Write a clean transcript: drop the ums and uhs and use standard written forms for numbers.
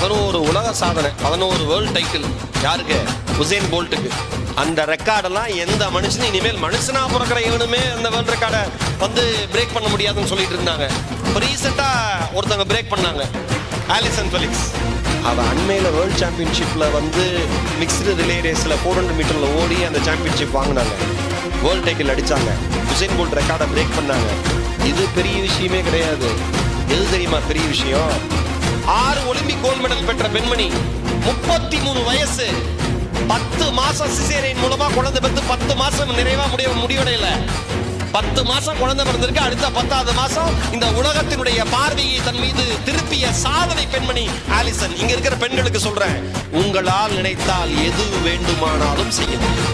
11 உலக சாதனை, 11 world title. யாருக்கு? உசேன் போல்ட்டுக்கு. அந்த ரெக்கார்டெல்லாம் எந்த மனுஷனும் இனிமேல் மனுஷனா பிறக்கிற இவனுமே அந்த வேர்ல்ட் ரெக்கார்டை வந்து பிரேக் பண்ண முடியாதுன்னு சொல்லிட்டு இருந்தாங்க. இப்போ ரீசெண்டாக ஒருத்தவங்க பிரேக் பண்ணாங்க, ஆலிசன் ஃபெலிக்ஸ். அவள் அண்மையில் வேர்ல்டு சாம்பியன்ஷிப்பில் வந்து மிக்ஸ்டு ரிலே ரேஸில் 400 மீட்டரில் ஓடி அந்த சாம்பியன்ஷிப் வாங்கினாங்க, வேர்ல்டு டைட்டில் அடித்தாங்க, உசேன் போல்ட் ரெக்கார்டை பிரேக் பண்ணாங்க. இது பெரிய விஷயமே கிடையாது. எது தெரியுமா பெரிய விஷயம்? 6 ஒலிம்பிக் கோல்டு மெடல் பெற்ற பெண்மணி, 33 வயசு, 10 மாசம் சிசேரியன் மூலமா குழந்தை பெற்று 10 மாசம் நிறைவா முடிவடையல. 10 மாசம் குழந்தை பிறந்திருக்கு. அடுத்த 10வது மாசம் இந்த உலகத்தினுடைய பார்வையை தன் மீது திருப்பிய சாதனை பெண்மணி ஆலிசன். இங்க இருக்கிற பெண்களுக்கு சொல்றேன், உங்களால் நினைத்தால் எது வேண்டுமானாலும் செய்ய முடியும்.